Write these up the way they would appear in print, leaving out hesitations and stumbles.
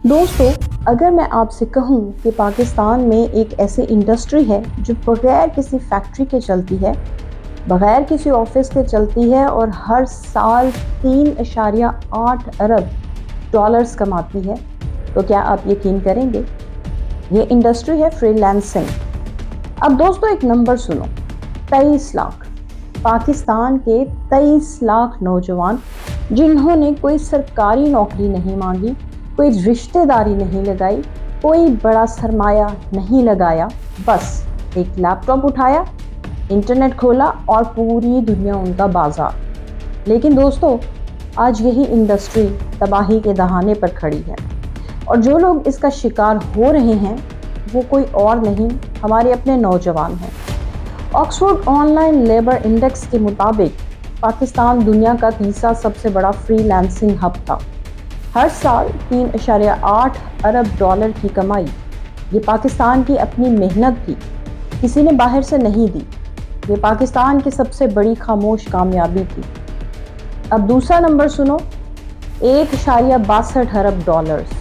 दोस्तों, अगर मैं आपसे कहूँ कि पाकिस्तान में एक ऐसी इंडस्ट्री है जो बगैर किसी फैक्ट्री के चलती है, बगैर किसी ऑफिस के चलती है और हर साल 3.8 अरब डॉलर्स कमाती है, तो क्या आप यकीन करेंगे? ये इंडस्ट्री है फ्रीलांसिंग। अब दोस्तों एक नंबर सुनो, 23 लाख। पाकिस्तान के 23 लाख नौजवान जिन्होंने कोई सरकारी नौकरी नहीं मांगी, कोई रिश्तेदारी नहीं लगाई, कोई बड़ा सरमाया नहीं लगाया, बस एक लैपटॉप उठाया, इंटरनेट खोला और पूरी दुनिया उनका बाजार। लेकिन दोस्तों, आज यही इंडस्ट्री तबाही के दहाने पर खड़ी है और जो लोग इसका शिकार हो रहे हैं वो कोई और नहीं, हमारे अपने नौजवान हैं। ऑक्सफोर्ड ऑनलाइन लेबर इंडेक्स के मुताबिक पाकिस्तान दुनिया का तीसरा सबसे बड़ा फ्रीलांसिंग हब था। हर साल 3.8 अरब डॉलर की कमाई, ये पाकिस्तान की अपनी मेहनत थी, किसी ने बाहर से नहीं दी। ये पाकिस्तान की सबसे बड़ी खामोश कामयाबी थी। अब दूसरा नंबर सुनो, 1.62 अरब डॉलर्स।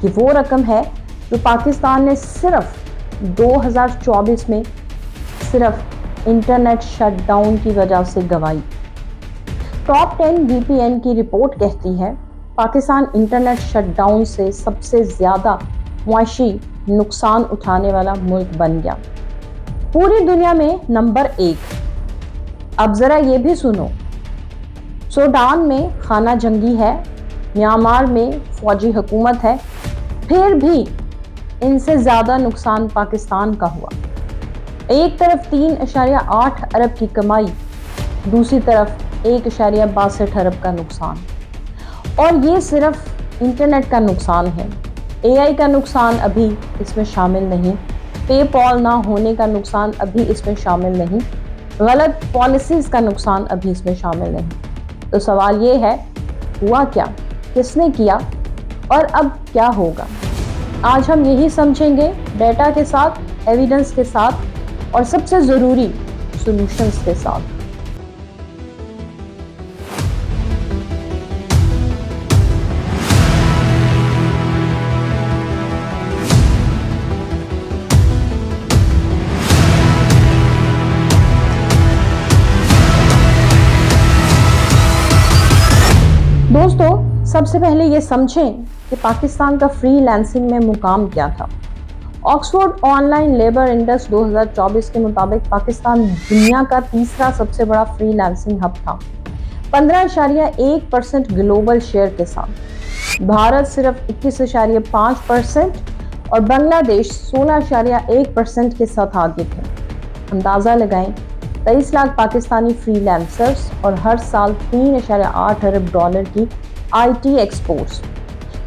ये वो रकम है जो पाकिस्तान ने सिर्फ 2024 में सिर्फ इंटरनेट शटडाउन की वजह से गंवाई। टॉप 10 VPN की रिपोर्ट कहती है पाकिस्तान इंटरनेट शटडाउन से सबसे ज़्यादा मुआशी नुकसान उठाने वाला मुल्क बन गया, पूरी दुनिया में नंबर 1। अब ज़रा ये भी सुनो, सूडान में खाना जंगी है, म्यांमार में फौजी हुकूमत है, फिर भी इनसे ज़्यादा नुकसान पाकिस्तान का हुआ। एक तरफ 3.8 अरब की कमाई, दूसरी तरफ 1.62 अरब का नुकसान। और ये सिर्फ इंटरनेट का नुकसान है, AI का नुकसान अभी इसमें शामिल नहीं, पेपॉल ना होने का नुकसान अभी इसमें शामिल नहीं, गलत पॉलिसीज़ का नुकसान अभी इसमें शामिल नहीं। तो सवाल ये है, हुआ क्या, किसने किया और अब क्या होगा? आज हम यही समझेंगे, डेटा के साथ, एविडेंस के साथ और सबसे ज़रूरी सॉल्यूशंस के साथ। दोस्तों, सबसे पहले ये समझें कि पाकिस्तान का फ्रीलांसिंग में मुकाम क्या था। ऑक्सफोर्ड ऑनलाइन लेबर इंडेक्स 2024 के मुताबिक पाकिस्तान दुनिया का तीसरा सबसे बड़ा फ्रीलांसिंग हब था, 15.1% ग्लोबल शेयर के साथ। भारत सिर्फ 21.5% और बांग्लादेश 16.1% के साथ आगे थे। अंदाज़ा लगाएं, 23 लाख पाकिस्तानी फ्रीलांसर्स और हर साल 3.8 अरब डॉलर की IT एक्सपोर्ट्स।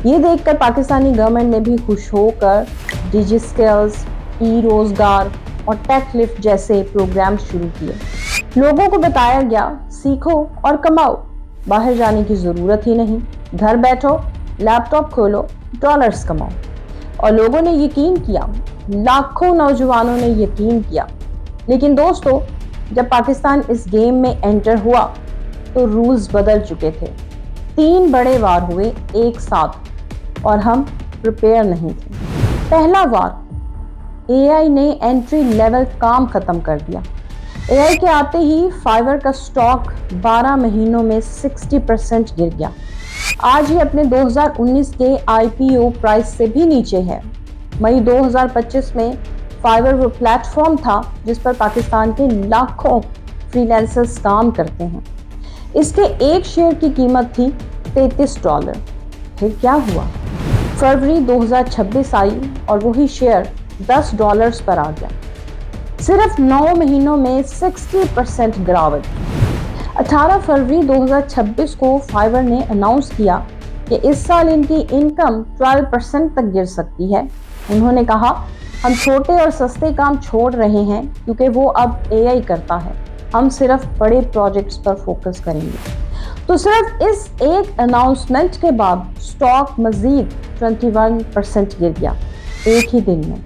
ये देखकर पाकिस्तानी गवर्नमेंट ने भी खुश होकर डिजिस्किल्स, ई-रोजगार और टेक लिफ्ट जैसे प्रोग्राम शुरू किए। लोगों को बताया गया, सीखो और कमाओ, बाहर जाने की ज़रूरत ही नहीं, घर बैठो, लैपटॉप खोलो, डॉलर्स कमाओ। और लोगों ने यकीन किया, लाखों नौजवानों ने यकीन किया। लेकिन दोस्तों, जब पाकिस्तान इस गेम में एंटर हुआ तो रूल्स बदल चुके थे। 3 बड़े वार हुए एक साथ और हम प्रिपेयर नहीं थे। पहला वार, AI ने एंट्री लेवल काम खत्म कर दिया। AI के आते ही फाइवर का स्टॉक 12 महीनों में 60% गिर गया। आज ये अपने 2019 के IPO प्राइस से भी नीचे है। मई 2025 में फाइवर वो प्लेटफॉर्म था जिस पर पाकिस्तान के लाखों फ्रीलांसर्स काम करते हैं। इसके एक शेयर की कीमत थी $33। फिर क्या हुआ? फरवरी 2026 आई और वही शेयर $10 पर आ गया। सिर्फ 9 महीनों में 60% गिरावट। 18 फरवरी 2026 को फाइवर ने अनाउंस किया कि इस साल इनकी इनकम 12% तक गिर सकती है। उन्होंने कहा, हम छोटे और सस्ते काम छोड़ रहे हैं क्योंकि वो अब AI करता है, हम सिर्फ बड़े प्रोजेक्ट्स पर फोकस करेंगे। तो सिर्फ इस एक अनाउंसमेंट के बाद स्टॉक मजीद 21% गिर गया एक ही दिन में।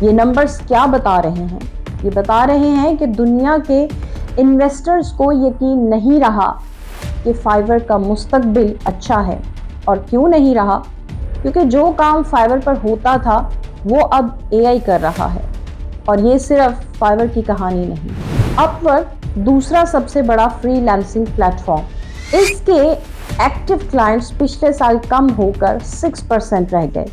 ये नंबर्स क्या बता रहे हैं? ये बता रहे हैं कि दुनिया के इन्वेस्टर्स को यकीन नहीं रहा कि फाइवर का मुस्तकबिल अच्छा है। और क्यों नहीं रहा? क्योंकि जो काम फाइवर पर होता था वो अब एआई कर रहा है। और ये सिर्फ फाइवर की कहानी नहीं। अपवर्क दूसरा सबसे बड़ा फ्रीलांसिंग प्लेटफॉर्म, इसके एक्टिव क्लाइंट्स पिछले साल कम होकर 6% रह गए।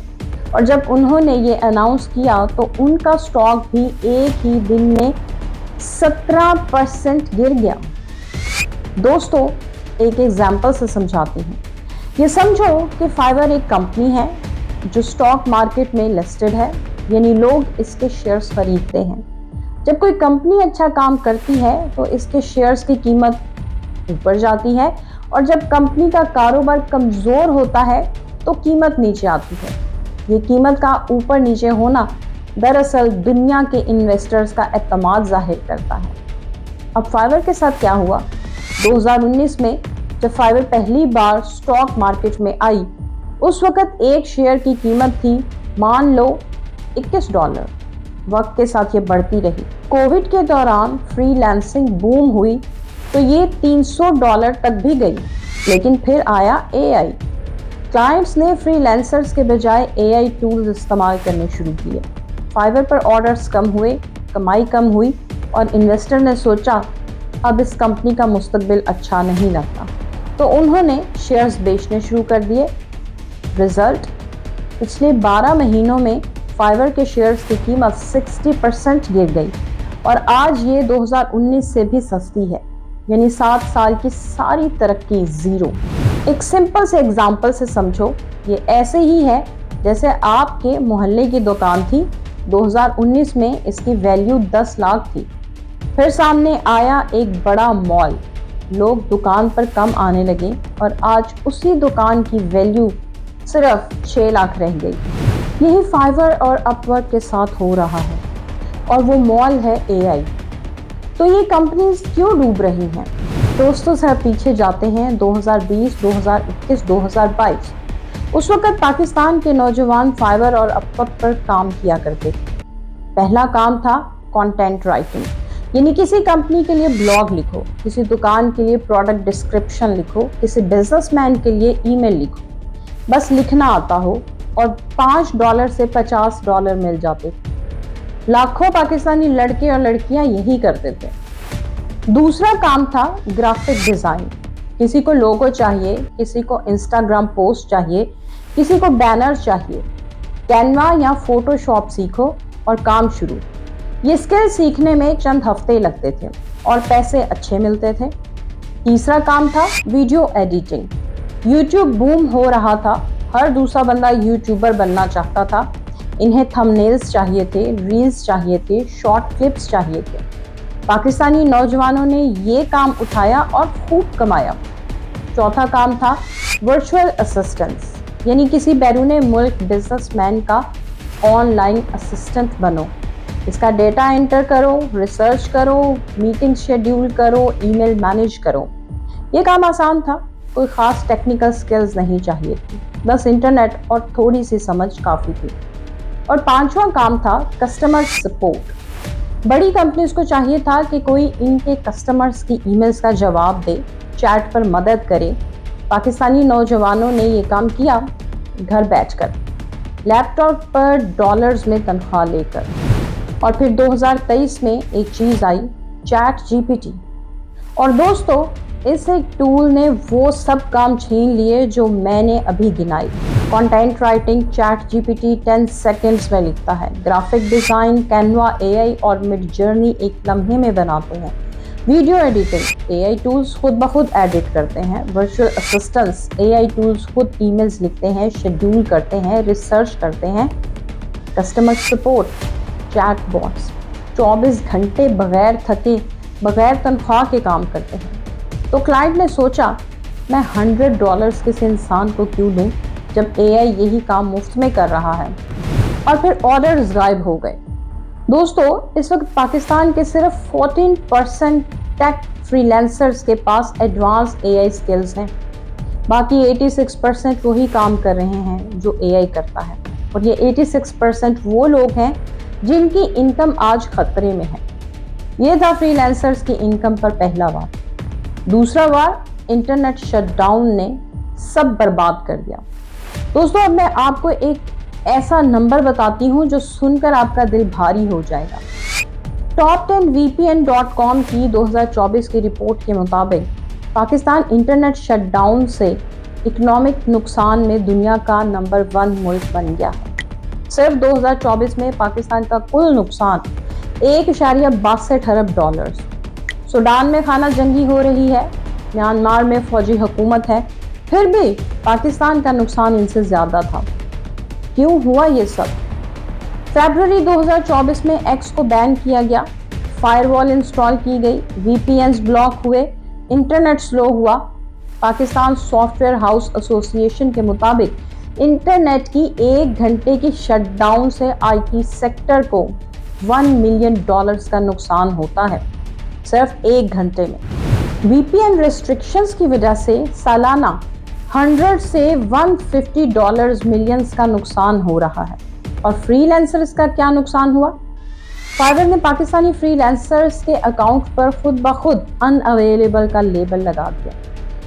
और जब उन्होंने ये अनाउंस किया तो उनका स्टॉक भी एक ही दिन में 17% गिर गया। दोस्तों, एक एग्जाम्पल से समझाती हूँ। ये समझो कि फाइवर एक कंपनी है जो स्टॉक मार्केट में लिस्टेड है, यानी लोग इसके शेयर्स खरीदते हैं। जब कोई कंपनी अच्छा काम करती है तो इसके शेयर्स की कीमत ऊपर जाती है, और जब कंपनी का कारोबार कमजोर होता है तो कीमत नीचे आती है। ये कीमत का ऊपर नीचे होना दरअसल दुनिया के इन्वेस्टर्स का एतमाद जाहिर करता है। अब फाइवर के साथ क्या हुआ? 2019 में जब फाइवर पहली बार स्टॉक मार्केट में आई, उस वक्त एक शेयर की कीमत थी मान लो $21। वक्त के साथ ये बढ़ती रही। कोविड के दौरान फ्रीलांसिंग बूम हुई तो ये $300 तक भी गई। लेकिन फिर आया एआई। क्लाइंट्स ने फ्रीलांसर्स के बजाय एआई टूल्स इस्तेमाल करने शुरू किए। फाइवर पर ऑर्डर्स कम हुए, कमाई कम हुई, और इन्वेस्टर ने सोचा अब इस कंपनी का मुस्तकबिल अच्छा नहीं लगता, तो उन्होंने शेयर्स बेचने शुरू कर दिए। रिजल्ट, पिछले 12 महीनों में फाइवर के शेयर्स की कीमत 60% गिर गई, और आज ये 2019 से भी सस्ती है, यानी 7 साल की सारी तरक्की ज़ीरो। एक सिंपल से एग्जाम्पल से समझो, ये ऐसे ही है जैसे आपके मोहल्ले की दुकान थी। 2019 में इसकी वैल्यू 10 लाख थी। फिर सामने आया एक बड़ा मॉल, लोग दुकान पर कम आने लगे, और आज उसी दुकान की वैल्यू सिर्फ 6 लाख रह गई। यही फाइवर और अपवर्क के साथ हो रहा है, और वो मॉल है एआई। तो ये कंपनीज क्यों डूब रही हैं? दोस्तों, जरा पीछे जाते हैं 2020, 2021, 2022। उस वक्त पाकिस्तान के नौजवान फाइवर और अपवर्क पर काम किया करते थे। पहला काम था कंटेंट राइटिंग, यानी किसी कंपनी के लिए ब्लॉग लिखो, किसी दुकान के लिए प्रोडक्ट डिस्क्रिप्शन लिखो, किसी बिजनेसमैन के लिए ईमेल लिखो। बस लिखना आता हो, और $5 से $50 मिल जाते थे। लाखों पाकिस्तानी लड़के और लड़कियां यही करते थे। दूसरा काम था ग्राफिक डिजाइन। किसी को लोगो चाहिए, किसी को इंस्टाग्राम पोस्ट चाहिए, किसी को बैनर चाहिए। कैनवा या फोटोशॉप सीखो और काम शुरू। ये स्किल सीखने में चंद हफ्ते लगते थे और पैसे अच्छे मिलते थे। तीसरा काम था वीडियो एडिटिंग। यूट्यूब बूम हो रहा था, हर दूसरा बंदा यूट्यूबर बनना चाहता था। इन्हें थंबनेल्स चाहिए थे, रील्स चाहिए थे, शॉर्ट क्लिप्स चाहिए थे। पाकिस्तानी नौजवानों ने ये काम उठाया और खूब कमाया। चौथा काम था वर्चुअल असिस्टेंस, यानी किसी बैरूने मुल्क बिजनेसमैन का ऑनलाइन असिस्टेंट बनो। इसका डेटा एंटर करो, रिसर्च करो, मीटिंग शेड्यूल करो, ईमेल मैनेज करो। ये काम आसान था, कोई ख़ास टेक्निकल स्किल्स नहीं चाहिए थी, बस इंटरनेट और थोड़ी सी समझ काफ़ी थी। और पांचवा काम था कस्टमर सपोर्ट। बड़ी कंपनीज को चाहिए था कि कोई इनके कस्टमर्स की ईमेल्स का जवाब दे, चैट पर मदद करे। पाकिस्तानी नौजवानों ने ये काम किया घर बैठकर, लैपटॉप पर डॉलर्स में तनख्वाह लेकर। और फिर 2023 में एक चीज़ आई, चैट जीपीटी। और दोस्तों, इस एक टूल ने वो सब काम छीन लिए जो मैंने अभी गिनाई। Content writing chat GPT 10 seconds में लिखता है। ग्राफिक डिज़ाइन कैनवा एआई और मिड जर्नी एक लम्हे में बनाते हैं। वीडियो एडिटिंग एआई टूल्स खुद ब खुद एडिट करते हैं। वर्चुअल असिस्टेंट्स एआई टूल्स खुद ईमेल्स लिखते हैं, शेड्यूल करते हैं, रिसर्च करते हैं। कस्टमर सपोर्ट चैट बॉट्स 24 घंटे बगैर थके, बगैर तनख्वाह के काम करते हैं। तो क्लाइंट ने सोचा, मैं $100 किसी इंसान को क्यों दूं जब एआई यही काम मुफ्त में कर रहा है। और फिर ऑर्डर्स गायब हो गए। दोस्तों, इस वक्त पाकिस्तान के सिर्फ 14% टेक फ्रीलांसर्स के पास एडवांस एआई स्किल्स हैं। बाकी 86% वही काम कर रहे हैं जो एआई करता है। और ये 86% वो लोग हैं जिनकी इनकम आज खतरे में है। ये था फ्रीलांसर्स की इनकम पर पहला वार। दूसरा वार, इंटरनेट शटडाउन ने सब बर्बाद कर दिया। दोस्तों अब मैं आपको एक ऐसा नंबर बताती हूँ जो सुनकर आपका दिल भारी हो जाएगा। top10vpn.com की 2024 की रिपोर्ट के मुताबिक पाकिस्तान इंटरनेट शटडाउन से इकोनॉमिक नुकसान में दुनिया का नंबर 1 मुल्क बन गया है। सिर्फ 2024 में पाकिस्तान का कुल नुकसान 1.62 अरब डॉलर्स। सूडान में खाना जंगी हो रही है, म्यांमार में फौजी हुकूमत है, फिर भी पाकिस्तान का नुकसान इनसे ज्यादा था। क्यों हुआ ये सब? फरवरी 2024 में एक्स को बैन किया गया, फायरवॉल इंस्टॉल की गई, वीपीएन्स ब्लॉक हुए, इंटरनेट स्लो हुआ। पाकिस्तान सॉफ्टवेयर हाउस एसोसिएशन के मुताबिक इंटरनेट की 1 घंटे की शटडाउन से आईटी सेक्टर को $1 मिलियन का नुकसान होता है, सिर्फ 1 घंटे में। वीपीएन रिस्ट्रिक्शंस की वजह से सालाना 100 से $150 मिलियंस का नुकसान हो रहा है। और फ्रीलांसर्स का क्या नुकसान हुआ? फाइवर ने पाकिस्तानी फ्रीलांसर्स के अकाउंट पर खुद ब खुद अनअवेलेबल का लेबल लगा दिया,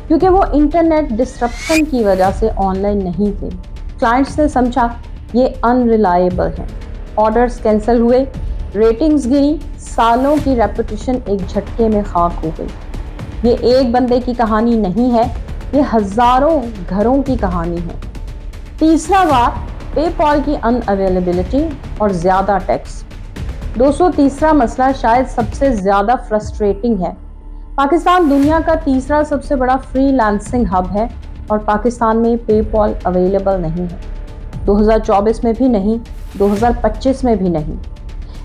क्योंकि वो इंटरनेट डिस्ट्रप्शन की वजह से ऑनलाइन नहीं थे। क्लाइंट्स ने समझा ये अनरिलायबल है, ऑर्डर्स कैंसिल हुए, रेटिंग्स गिरी, सालों की रेपुटेशन एक झटके में खाक हो गई। ये एक बंदे की कहानी नहीं है, ये हजारों घरों की कहानी है। तीसरा वार पेपॉल की अनअवेलेबिलिटी और ज़्यादा टैक्स। दोस्तों तीसरा मसला शायद सबसे ज़्यादा फ्रस्ट्रेटिंग है। पाकिस्तान दुनिया का तीसरा सबसे बड़ा फ्रीलांसिंग हब है और पाकिस्तान में पेपॉल अवेलेबल नहीं है। 2024 में भी नहीं, 2025 में भी नहीं।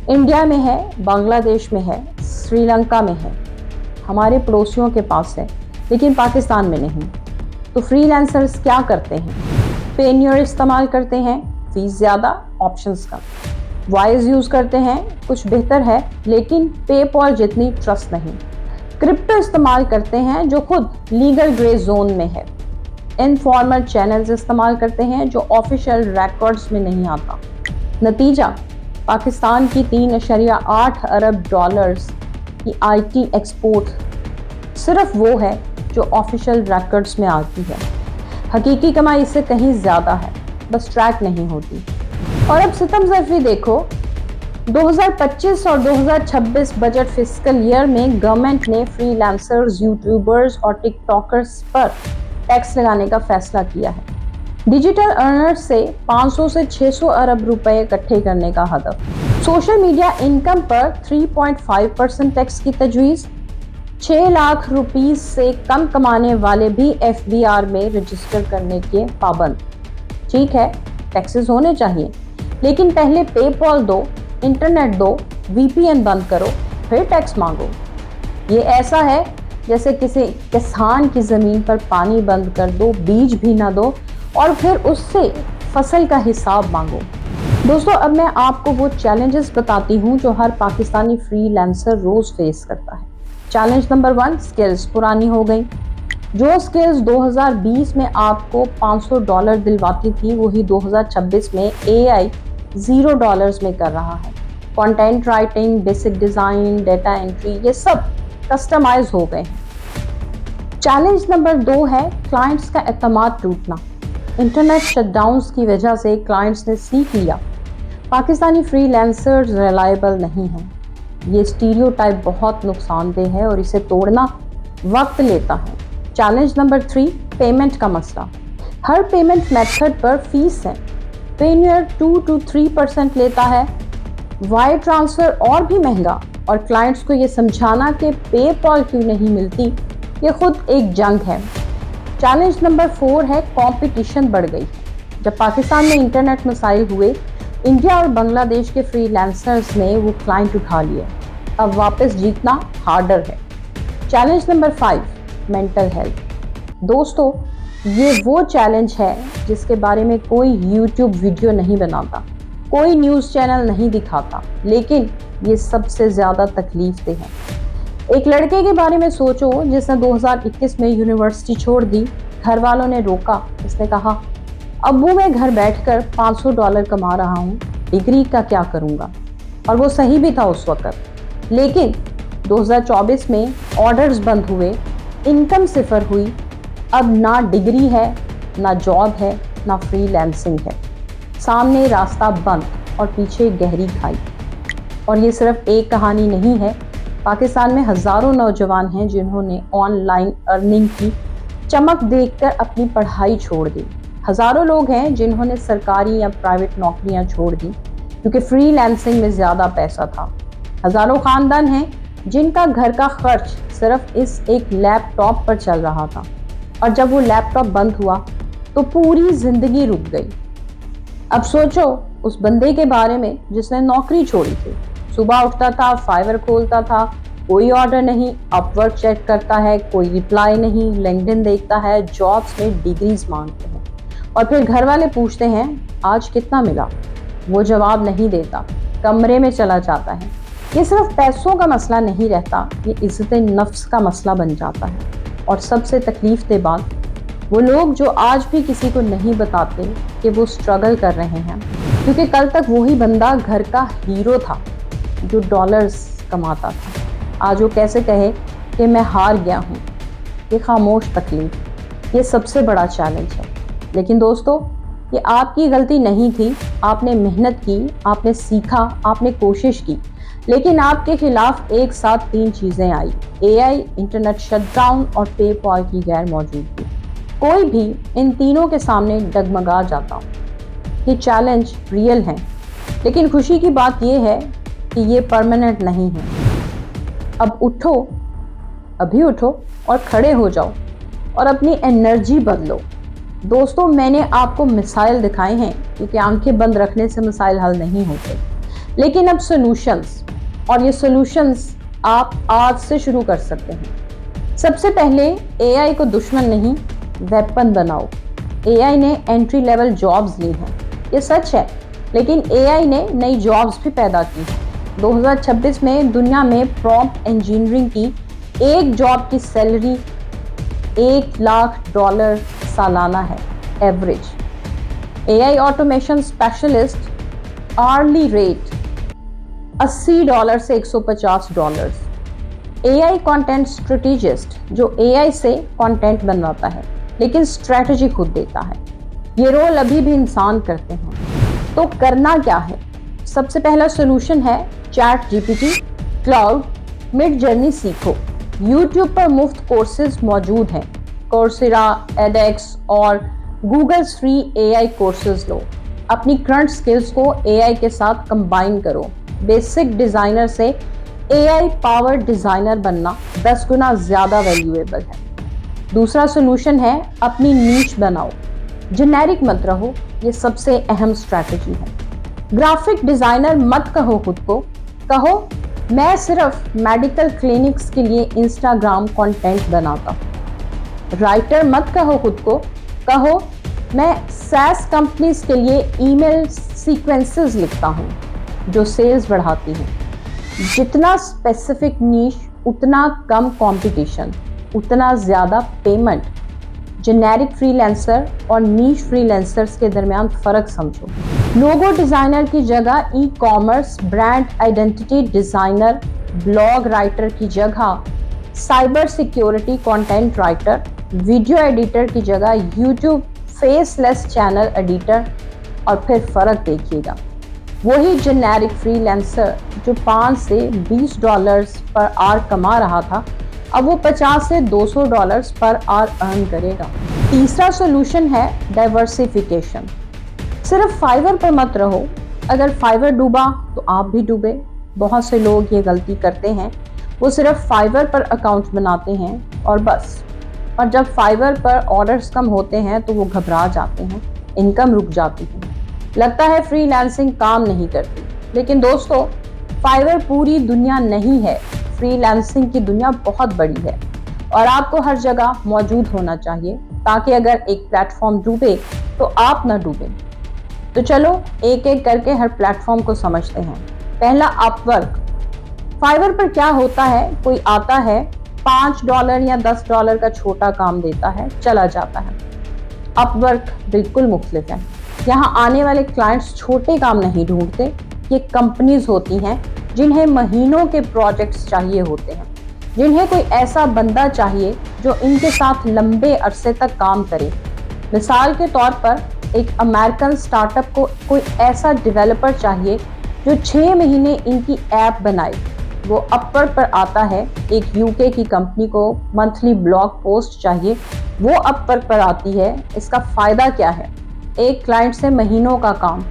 इंडिया में है, बांग्लादेश में है, श्रीलंका में है, हमारे पड़ोसियों के पास है, लेकिन पाकिस्तान में नहीं। तो फ्रीलांसर्स क्या करते हैं? पेनियर इस्तेमाल करते हैं, फीस ज़्यादा, ऑप्शंस कम। वाइज यूज़ करते हैं, कुछ बेहतर है, लेकिन पेपॉल जितनी ट्रस्ट नहीं। क्रिप्टो इस्तेमाल करते हैं जो खुद लीगल ग्रे जोन में है। इनफॉर्मल चैनल्स इस्तेमाल करते हैं जो ऑफिशियल रिकॉर्ड्स में नहीं आता। नतीजा, पाकिस्तान की 3.8 अरब डॉलर्स की आईटी एक्सपोर्ट सिर्फ वो है जो ऑफिशियल रिकॉर्ड्स में आती है। हकीकी कमाई इससे कहीं ज़्यादा है, बस ट्रैक नहीं होती। और अब सितम ज़रफ़ी देखो, 2025 और 2026 बजट फिस्कल ईयर में गवर्नमेंट ने फ्रीलांसर्स, यूट्यूबर्स और टिकटॉकर्स पर टैक्स लगाने का फैसला किया है। डिजिटल अर्नर्स से 500 से 600 अरब रुपए इकट्ठे करने का हदफ। सोशल मीडिया इनकम पर 3.5% टैक्स की तजवीज़। 6 लाख रुपीस से कम कमाने वाले भी एफबीआर में रजिस्टर करने के पाबंद। ठीक है, टैक्सेस होने चाहिए, लेकिन पहले पेपॉल दो, इंटरनेट दो, वीपीएन बंद करो, फिर टैक्स मांगो। ये ऐसा है जैसे किसी किसान की ज़मीन पर पानी बंद कर दो, बीज भी ना दो और फिर उससे फसल का हिसाब मांगो। दोस्तों अब मैं आपको वो चैलेंजेस बताती हूँ जो हर पाकिस्तानी फ्रीलांसर रोज़ फेस करता है। चैलेंज नंबर 1, स्किल्स पुरानी हो गई। जो स्किल्स 2020 में आपको $500 दिलवाती थी, वही 2026 में AI $0 में कर रहा है। Content writing, basic design, data entry, ये सब कस्टमाइज हो गए हैं। चैलेंज नंबर 2 है क्लाइंट्स का एतमाद टूटना। इंटरनेट शटडाउन्स की वजह से क्लाइंट्स ने सीख लिया पाकिस्तानी फ्रीलांसर्स रिलायबल नहीं हैं। ये स्टीरियोटाइप बहुत नुकसानदेह है और इसे तोड़ना वक्त लेता है। चैलेंज नंबर 3, पेमेंट का मसला। हर पेमेंट मेथड पर फीस है। पेनियर 2 to 3% लेता है, वायर ट्रांसफ़र और भी महंगा, और क्लाइंट्स को ये समझाना कि पेपॉल क्यों नहीं मिलती, ये खुद एक जंग है। चैलेंज नंबर 4 है कंपटीशन बढ़ गई। जब पाकिस्तान में इंटरनेट मसाइल हुए, इंडिया और बांग्लादेश के फ्रीलांसर्स ने वो क्लाइंट उठा लिए। अब वापस जीतना हार्डर है। Challenge number 5, mental health. दोस्तों ये वो चैलेंज है जिसके बारे में कोई यूट्यूब वीडियो नहीं बनाता, कोई न्यूज़ चैनल नहीं दिखाता, लेकिन ये सबसे ज़्यादा तकलीफ देह है। एक लड़के के बारे में सोचो जिसने 2021 में यूनिवर्सिटी छोड़ दी। घर वालों ने रोका, उसने कहा अब्बू मैं घर बैठकर $500 कमा रहा हूँ, डिग्री का क्या करूँगा। और वो सही भी था उस वक्त। लेकिन 2024 में ऑर्डर्स बंद हुए, इनकम सिफर हुई। अब ना डिग्री है, ना जॉब है, ना फ्रीलांसिंग है। सामने रास्ता बंद और पीछे गहरी खाई। और ये सिर्फ एक कहानी नहीं है। पाकिस्तान में हजारों नौजवान हैं जिन्होंने ऑनलाइन अर्निंग की चमक देखकर अपनी पढ़ाई छोड़ दी। हजारों लोग हैं जिन्होंने सरकारी या प्राइवेट नौकरियां छोड़ दी क्योंकि फ्रीलांसिंग में ज्यादा पैसा था। हजारों खानदान हैं जिनका घर का खर्च सिर्फ इस एक लैपटॉप पर चल रहा था, और जब वो लैपटॉप बंद हुआ तो पूरी जिंदगी रुक गई। अब सोचो उस बंदे के बारे में जिसने नौकरी छोड़ी थी। सुबह उठता था, फाइवर खोलता था, कोई ऑर्डर नहीं, अपवर्क चेक करता है, कोई रिप्लाई नहीं, लिंक्डइन देखता है, जॉब्स में डिग्रीज मांगते हैं, और फिर घर वाले पूछते हैं आज कितना मिला। वो जवाब नहीं देता, कमरे में चला जाता है। ये सिर्फ पैसों का मसला नहीं रहता, ये इज्जत नफ्स का मसला बन जाता है। और सबसे तकलीफ दे बात, वो लोग जो आज भी किसी को नहीं बताते कि वो स्ट्रगल कर रहे हैं, क्योंकि कल तक वही बंदा घर का हीरो था जो डॉलर्स कमाता था। आज वो कैसे कहे कि मैं हार गया हूँ। ये खामोश तकलीफ, ये सबसे बड़ा चैलेंज है। लेकिन दोस्तों, ये आपकी गलती नहीं थी। आपने मेहनत की, आपने सीखा, आपने कोशिश की, लेकिन आपके खिलाफ एक साथ 3 चीजें आई: एआई, इंटरनेट शटडाउन और पेपॉल की गैर मौजूदगी। कोई भी इन तीनों के सामने डगमगा जाता। ये चैलेंज रियल है, लेकिन खुशी की बात यह है कि ये परमानेंट नहीं है। अब उठो, अभी उठो और खड़े हो जाओ और अपनी एनर्जी बदलो। दोस्तों, मैंने आपको मिसाइल दिखाए हैं, क्योंकि आंखें बंद रखने से मिसाइल हल नहीं होते, लेकिन अब सॉल्यूशंस, और ये सॉल्यूशंस आप आज से शुरू कर सकते हैं। सबसे पहले एआई को दुश्मन नहीं, वेपन बनाओ। एआई ने एंट्री लेवल जॉब्स ली हैं, ये सच है, लेकिन एआई ने नई जॉब्स भी पैदा की हैं। 2026 में दुनिया में प्रॉम्प्ट इंजीनियरिंग की एक जॉब की सैलरी $1 लाख सालाना है average. AI automation specialist early rate $80 से $150। एआई कंटेंट स्ट्रेटेजिस्ट, जो एआई से कंटेंट बनवाता है लेकिन स्ट्रेटजी खुद देता है। ये रोल अभी भी इंसान करते हैं। तो करना क्या है? सबसे पहला सोल्यूशन है chat GPT, cloud, mid journey सीखो। यूट्यूब पर मुफ्त कोर्सेज मौजूद हैं। कोर्सेरा, एडेक्स और गूगल्स फ्री एआई कोर्सेज लो। अपनी करंट स्किल्स को एआई के साथ कंबाइन करो। बेसिक डिजाइनर से एआई पावर डिजाइनर बनना 10 गुना ज्यादा वैल्यूएबल है। दूसरा सोल्यूशन है अपनी नीश बनाओ, जेनेरिक मत रहो। ये सबसे अहम स्ट्रैटेजी है। ग्राफिक डिजाइनर मत कहो खुद को, कहो मैं सिर्फ मेडिकल क्लिनिक्स के लिए इंस्टाग्राम कंटेंट बनाता हूँ। राइटर मत कहो खुद को, कहो मैं SaaS कंपनीज के लिए ईमेल सीक्वेंसेस लिखता हूँ जो सेल्स बढ़ाती हैं। जितना स्पेसिफिक नीश, उतना कम कंपटीशन, उतना ज़्यादा पेमेंट। जेनेरिक फ्रीलांसर और नीश फ्रीलांसर्स के दरमियान फ़र्क समझो। लोगो डिज़ाइनर की जगह e commerce, brand identity designer, blog writer की जगह cyber security content writer, video editor की जगह यूट्यूब फेसलेस चैनल एडिटर। और फिर फ़र्क देखिएगा, वही जेनेरिक फ्रीलांसर जो $5 से $20 पर आवर कमा रहा था, अब वो $50 से $200 पर आवर अर्न करेगा। तीसरा सोल्यूशन है डाइवर्सिफिकेशन। सिर्फ फाइवर पर मत रहो। अगर फाइवर डूबा तो आप भी डूबे। बहुत से लोग ये गलती करते हैं, वो सिर्फ फाइवर पर अकाउंट बनाते हैं और बस। और जब फाइवर पर ऑर्डर्स कम होते हैं तो वो घबरा जाते हैं, इनकम रुक जाती है, लगता है फ्रीलांसिंग काम नहीं करती। लेकिन दोस्तों, फाइवर पूरी दुनिया नहीं है। फ्रीलांसिंग की दुनिया बहुत बड़ी है और आपको हर जगह मौजूद होना चाहिए, ताकि अगर एक प्लेटफॉर्म डूबे तो आप ना डूबे। तो चलो एक एक करके हर प्लेटफॉर्म को समझते हैं। पहला, अपवर्क। फाइवर पर क्या होता है, कोई आता है, $5 या $10 का छोटा काम देता है, चला जाता है। अपवर्क बिल्कुल मुख्तलिफ है। यहाँ आने वाले क्लाइंट्स छोटे काम नहीं ढूंढते, ये कंपनीज होती हैं जिन्हें महीनों के प्रोजेक्ट्स चाहिए होते हैं, जिन्हें कोई ऐसा बंदा चाहिए जो इनके साथ लंबे अरसे तक काम करे। मिसाल के तौर पर एक अमेरिकन स्टार्टअप को कोई ऐसा डेवलपर चाहिए जो 6 महीने इनकी ऐप बनाए। वो अपवर्क पर आता है। एक यूके की कंपनी को मंथली ब्लॉग पोस्ट चाहिए, वो अपवर्क पर आती है। इसका फायदा क्या है? एक क्लाइंट से महीनों का काम,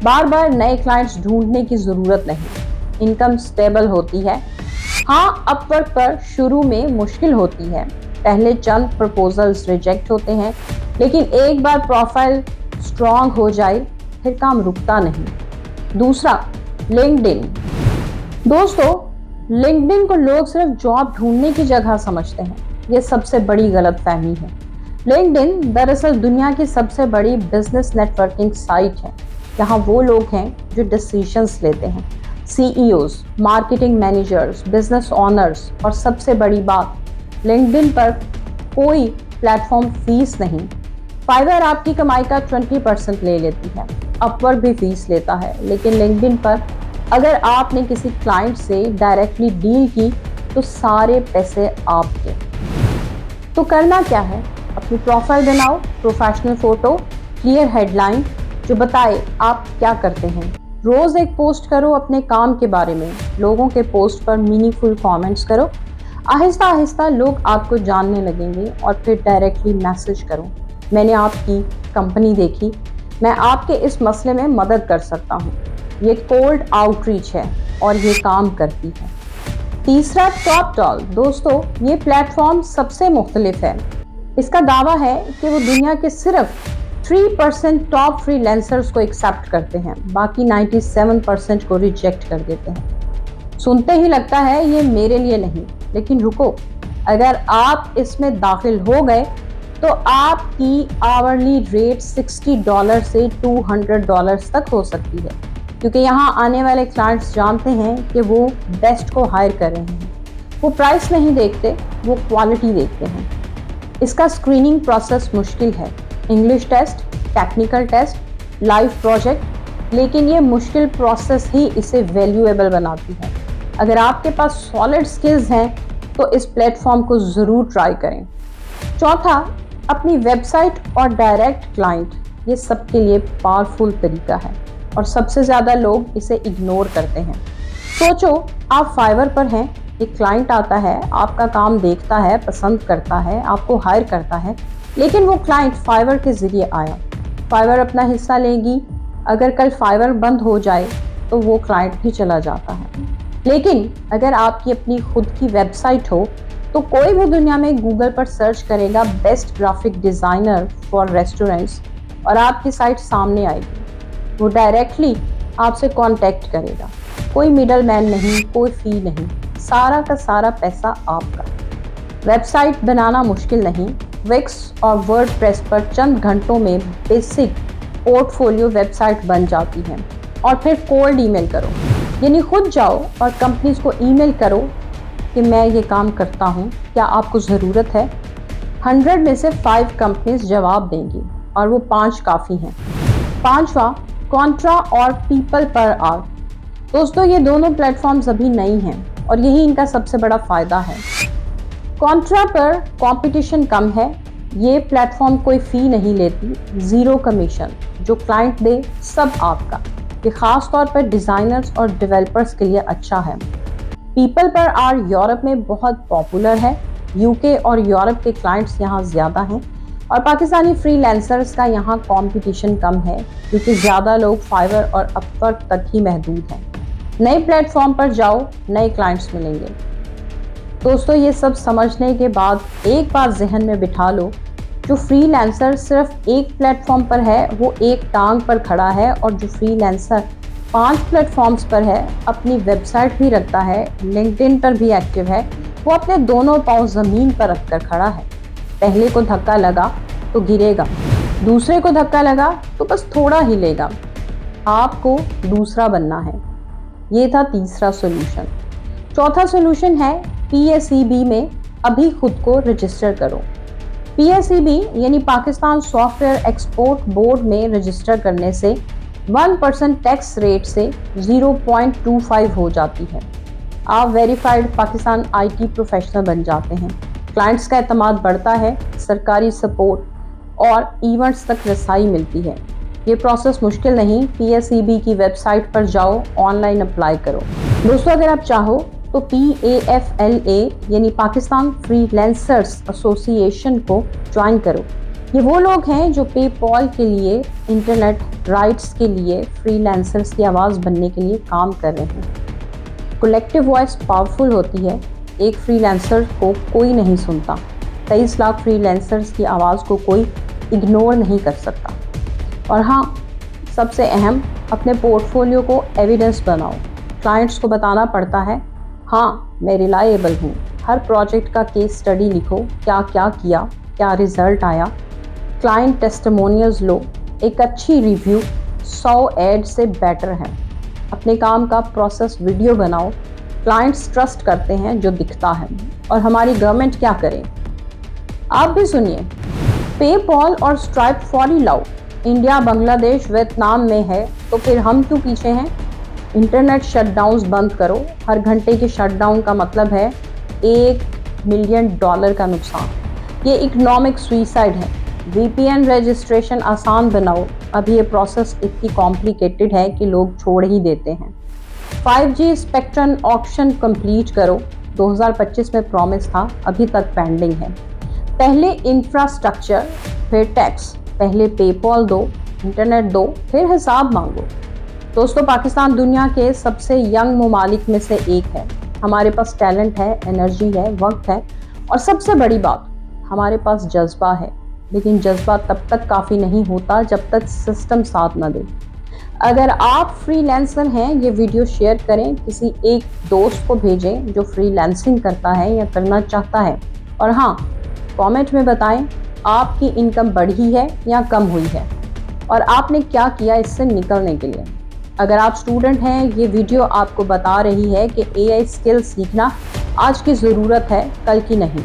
बार बार नए क्लाइंट्स ढूंढने की जरूरत नहीं, इनकम स्टेबल होती है। हाँ, अपवर्क पर शुरू में मुश्किल होती है, पहले चंद प्रपोजल्स रिजेक्ट होते हैं, लेकिन एक बार प्रोफाइल स्ट्रांग हो जाए फिर काम रुकता नहीं। दूसरा, लिंक्डइन। दोस्तों, लिंक्डइन को लोग सिर्फ जॉब ढूंढने की जगह समझते हैं। ये सबसे बड़ी गलतफहमी है। लिंक्डइन दरअसल दुनिया की सबसे बड़ी बिजनेस नेटवर्किंग साइट है। यहाँ वो लोग हैं जो डिसीजंस लेते हैं, CEOs, marketing managers, business owners. और सबसे बड़ी बात, लिंक्डइन पर कोई प्लेटफॉर्म फीस नहीं। फाइवर आपकी कमाई का 20% ले लेती है, अपवर्क भी फीस लेता है, लेकिन लिंक्डइन पर अगर आपने किसी क्लाइंट से डायरेक्टली डील की तो सारे पैसे आपके। तो करना क्या है? अपनी प्रोफाइल बनाओ, प्रोफेशनल फोटो, क्लियर हेडलाइन जो बताए आप क्या करते हैं। रोज एक पोस्ट करो अपने काम के बारे में, लोगों के पोस्ट पर मीनिंगफुल कमेंट्स करो। आहिस्ता आहिस्ता लोग आपको जानने लगेंगे और फिर डायरेक्टली मैसेज करो, मैंने आपकी कंपनी देखी, मैं आपके इस मसले में मदद कर सकता हूँ। ये कोल्ड आउटरीच है और ये काम करती है। तीसरा, टॉप। दोस्तों, ये प्लेटफॉर्म सबसे मुख्तलिफ है। इसका दावा है कि वो दुनिया के सिर्फ 3% टॉप फ्रीलांसर्स को एक्सेप्ट करते हैं, बाकी 97% को रिजेक्ट कर देते हैं। सुनते ही लगता है ये मेरे लिए नहीं, लेकिन रुको, अगर आप इसमें दाखिल हो गए तो आपकी आवरली रेट $60 से $200 तक हो सकती है, क्योंकि यहाँ आने वाले क्लाइंट्स जानते हैं कि वो बेस्ट को हायर कर रहे हैं। वो प्राइस नहीं देखते, वो क्वालिटी देखते हैं। इसका स्क्रीनिंग प्रोसेस मुश्किल है, English test, technical test, live project, लेकिन ये मुश्किल प्रोसेस ही इसे वैल्यूएबल बनाती है। अगर आपके पास सॉलिड स्किल्स हैं तो इस प्लेटफॉर्म को ज़रूर ट्राई करें। चौथा, अपनी वेबसाइट और डायरेक्ट क्लाइंट। ये सबके लिए पावरफुल तरीका है और सबसे ज़्यादा लोग इसे इग्नोर करते हैं। सोचो, आप फाइवर पर हैं, एक क्लाइंट आता है, आपका काम देखता है, पसंद करता है, आपको हायर करता है, लेकिन वो क्लाइंट फाइवर के ज़रिए आया। फाइवर अपना हिस्सा लेगी, अगर कल फाइवर बंद हो जाए तो वो क्लाइंट भी चला जाता है। लेकिन अगर आपकी अपनी खुद की वेबसाइट हो तो कोई भी दुनिया में गूगल पर सर्च करेगा best graphic designer for restaurants और आपकी साइट सामने आएगी। वो डायरेक्टली आपसे कांटेक्ट करेगा, कोई मिडल मैन नहीं, कोई फ़ी नहीं, सारा का सारा पैसा आपका। वेबसाइट बनाना मुश्किल नहीं, विक्स और वर्डप्रेस पर चंद घंटों में बेसिक पोर्टफोलियो वेबसाइट बन जाती है। और फिर कोल्ड ईमेल करो, यानी खुद जाओ और कंपनीज को ईमेल करो कि मैं ये काम करता हूँ, क्या आपको ज़रूरत है। 100 में से 5 कंपनीज जवाब देंगी और वो 5 काफ़ी हैं। पांचवा, कॉन्ट्रा और पीपल पर आर। दोस्तों, ये दोनों प्लेटफॉर्म्स अभी नई हैं और यही इनका सबसे बड़ा फ़ायदा है। कॉन्ट्रा पर कंपटीशन कम है, ये प्लेटफॉर्म कोई फ़ी नहीं लेती, ज़ीरो कमीशन, जो क्लाइंट दे सब आपका। ये ख़ास तौर पर डिज़ाइनर्स और डेवलपर्स के लिए अच्छा है। पीपल पर आर यूरोप में बहुत पॉपुलर है, यूके और यूरोप के क्लाइंट्स यहाँ ज़्यादा हैं और पाकिस्तानी फ्रीलांसर्स का यहाँ कंपटीशन कम है, क्योंकि ज़्यादा लोग फाइवर और अपवर्क तक ही महदूद हैं। नए प्लेटफॉर्म पर जाओ, नए क्लाइंट्स मिलेंगे। दोस्तों, ये सब समझने के बाद एक बार जहन में बिठा लो, जो फ्रीलांसर सिर्फ एक प्लेटफॉर्म पर है वो एक टांग पर खड़ा है, और जो फ्रीलांसर 5 प्लेटफॉर्म्स पर है, अपनी वेबसाइट भी रखता है, लिंक्डइन पर भी एक्टिव है, वो अपने दोनों पांव ज़मीन पर रखकर खड़ा है। पहले को धक्का लगा तो गिरेगा, दूसरे को धक्का लगा तो बस थोड़ा हिलेगा। आपको दूसरा बनना है। ये था तीसरा सोल्यूशन। चौथा सोल्यूशन है PSEB में अभी खुद को रजिस्टर करो। PSEB यानी पाकिस्तान सॉफ्टवेयर एक्सपोर्ट बोर्ड में रजिस्टर करने से 1% टैक्स रेट से 0.25 हो जाती है। आप वेरीफाइड पाकिस्तान IT प्रोफेशनल बन जाते हैं, क्लाइंट्स का एतमाद बढ़ता है, सरकारी सपोर्ट और इवेंट्स तक रसाई मिलती है। ये प्रोसेस मुश्किल नहीं, PSEB की वेबसाइट पर जाओ, ऑनलाइन अप्लाई करो। दोस्तों अगर आप चाहो तो PAFLA यानी पाकिस्तान फ्रीलांसर्स एसोसिएशन को ज्वाइन करो। ये वो लोग हैं जो पेपॉल के लिए, इंटरनेट राइट्स के लिए फ्रीलांसर्स की आवाज़ बनने के लिए काम कर रहे हैं। कलेक्टिव वॉइस पावरफुल होती है, एक फ्रीलांसर को कोई नहीं सुनता। 23 लाख फ्रीलांसर्स की आवाज़ को कोई इग्नोर नहीं कर सकता। और हाँ, सबसे अहम, अपने पोर्टफोलियो को एविडेंस बनाओ। क्लाइंट्स को बताना पड़ता है, हाँ मैं रिलायबल हूँ। हर प्रोजेक्ट का केस स्टडी लिखो, क्या क्या किया, क्या रिजल्ट आया। क्लाइंट टेस्टिमोनियल्स लो, एक अच्छी रिव्यू 100 एड से बेटर है। अपने काम का प्रोसेस वीडियो बनाओ, क्लाइंट्स ट्रस्ट करते हैं जो दिखता है। और हमारी गवर्नमेंट क्या करे, आप भी सुनिए। पेपॉल और स्ट्राइप फौरी लाओ। इंडिया, बांग्लादेश, वियतनाम में है तो फिर हम क्यों पीछे हैं। इंटरनेट शटडाउन्स बंद करो। हर घंटे के शटडाउन का मतलब है $1 मिलियन का नुकसान। ये इकोनॉमिक सुइसाइड है। VPN रजिस्ट्रेशन आसान बनाओ। अभी ये प्रोसेस इतनी कॉम्प्लिकेटेड है कि लोग छोड़ ही देते हैं। 5G स्पेक्ट्रम ऑक्शन कंप्लीट करो। 2025 में प्रॉमिस था, अभी तक पेंडिंग है। पहले इंफ्रास्ट्रक्चर, फिर टैक्स। पहले पेपॉल दो, इंटरनेट दो, फिर हिसाब मांगो। दोस्तों पाकिस्तान दुनिया के सबसे यंग ममालिक में से एक है। हमारे पास टैलेंट है, एनर्जी है, वक्त है और सबसे बड़ी बात, हमारे पास जज्बा है। लेकिन जज्बा तब तक काफ़ी नहीं होता जब तक सिस्टम साथ न दे। अगर आप फ्रीलांसर हैं, ये वीडियो शेयर करें, किसी एक दोस्त को भेजें जो फ्रीलांसिंग करता है या करना चाहता है। और हाँ, कमेंट में बताएं आपकी इनकम बढ़ी है या कम हुई है और आपने क्या किया इससे निकलने के लिए। अगर आप स्टूडेंट हैं, ये वीडियो आपको बता रही है कि AI स्किल सीखना आज की ज़रूरत है, कल की नहीं।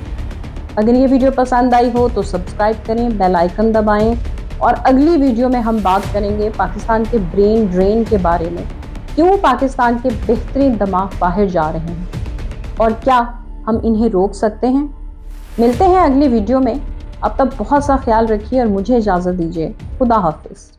अगर ये वीडियो पसंद आई हो तो सब्सक्राइब करें, बेल आइकन दबाएं और अगली वीडियो में हम बात करेंगे पाकिस्तान के ब्रेन ड्रेन के बारे में। क्यों पाकिस्तान के बेहतरीन दिमाग बाहर जा रहे हैं और क्या हम इन्हें रोक सकते हैं। मिलते हैं अगली वीडियो में। अब तक बहुत सा ख्याल रखिए और मुझे इजाज़त दीजिए। खुदा हाफिज़।